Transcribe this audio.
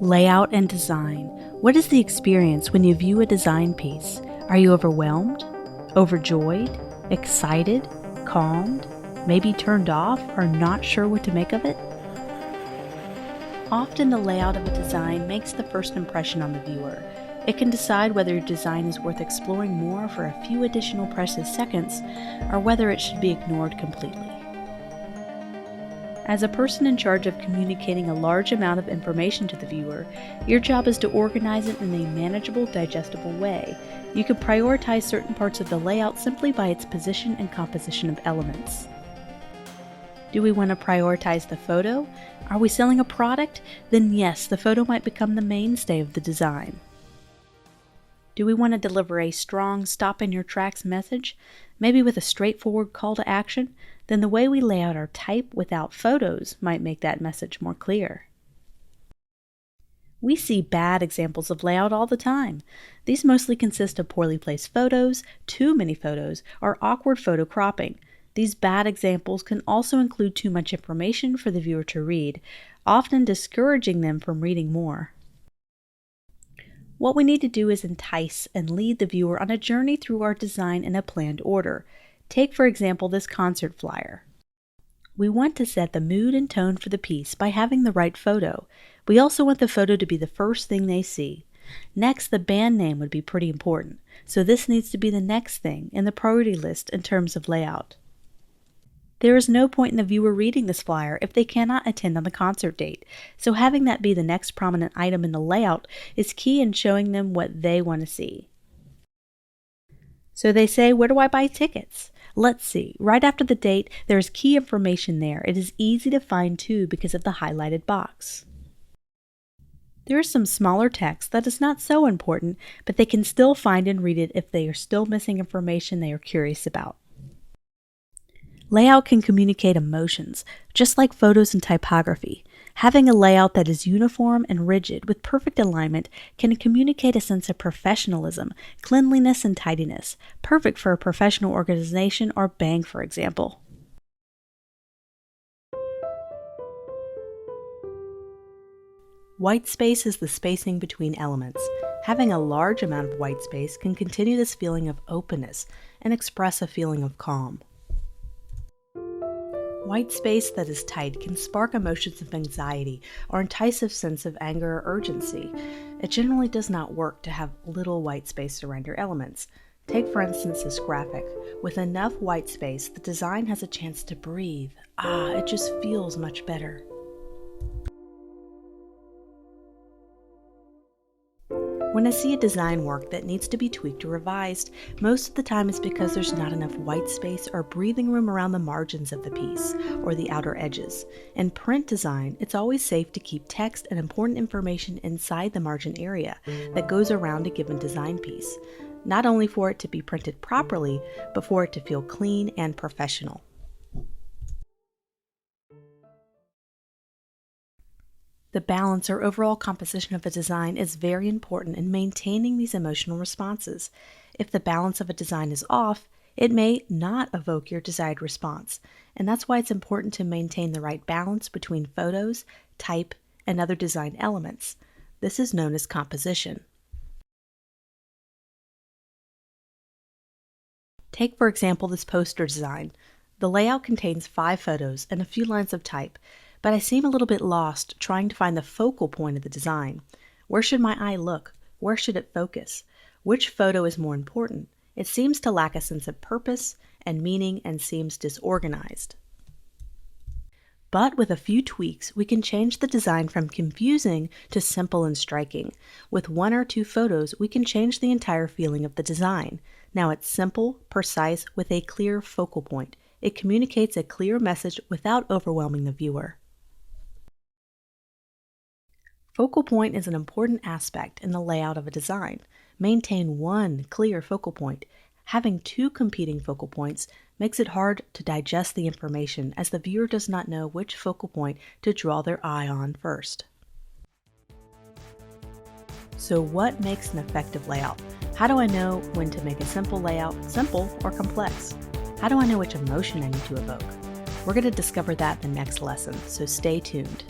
Layout and design. What is the experience when you view a design piece? Are you overwhelmed? Overjoyed? Excited? Calmed? Maybe turned off or not sure what to make of it? Often the layout of a design makes the first impression on the viewer. It can decide whether your design is worth exploring more for a few additional precious seconds or whether it should be ignored completely. As a person in charge of communicating a large amount of information to the viewer, your job is to organize it in a manageable, digestible way. You can prioritize certain parts of the layout simply by its position and composition of elements. Do we want to prioritize the photo? Are we selling a product? Then yes, the photo might become the mainstay of the design. Do we want to deliver a strong stop-in-your-tracks message, maybe with a straightforward call to action? Then the way we lay out our type without photos might make that message more clear. We see bad examples of layout all the time. These mostly consist of poorly placed photos, too many photos, or awkward photo cropping. These bad examples can also include too much information for the viewer to read, often discouraging them from reading more. What we need to do is entice and lead the viewer on a journey through our design in a planned order. Take, for example, this concert flyer. We want to set the mood and tone for the piece by having the right photo. We also want the photo to be the first thing they see. Next, the band name would be pretty important, so this needs to be the next thing in the priority list in terms of layout. There is no point in the viewer reading this flyer if they cannot attend on the concert date, so having that be the next prominent item in the layout is key in showing them what they want to see. So they say, where do I buy tickets? Let's see. Right after the date, there is key information there. It is easy to find too because of the highlighted box. There is some smaller text that is not so important, but they can still find and read it if they are still missing information they are curious about. Layout can communicate emotions, just like photos and typography. Having a layout that is uniform and rigid with perfect alignment can communicate a sense of professionalism, cleanliness, and tidiness, perfect for a professional organization or bank, for example. White space is the spacing between elements. Having a large amount of white space can continue this feeling of openness and express a feeling of calm. White space that is tight can spark emotions of anxiety or entice a sense of anger or urgency. It generally does not work to have little white space around your elements. Take, for instance, this graphic. With enough white space, the design has a chance to breathe. It just feels much better. When I see a design work that needs to be tweaked or revised, most of the time it's because there's not enough white space or breathing room around the margins of the piece or the outer edges. In print design, it's always safe to keep text and important information inside the margin area that goes around a given design piece, not only for it to be printed properly, but for it to feel clean and professional. The balance or overall composition of a design is very important in maintaining these emotional responses. If the balance of a design is off, it may not evoke your desired response, and that's why it's important to maintain the right balance between photos, type, and other design elements. This is known as composition. Take, for example, this poster design. The layout contains 5 photos and a few lines of type, but I seem a little bit lost trying to find the focal point of the design. Where should my eye look? Where should it focus? Which photo is more important? It seems to lack a sense of purpose and meaning and seems disorganized. But with a few tweaks, we can change the design from confusing to simple and striking. With 1 or 2 photos, we can change the entire feeling of the design. Now it's simple, precise, with a clear focal point. It communicates a clear message without overwhelming the viewer. Focal point is an important aspect in the layout of a design. Maintain one clear focal point. Having 2 competing focal points makes it hard to digest the information as the viewer does not know which focal point to draw their eye on first. So what makes an effective layout? How do I know when to make a simple layout simple or complex? How do I know which emotion I need to evoke? We're going to discover that in the next lesson, so stay tuned.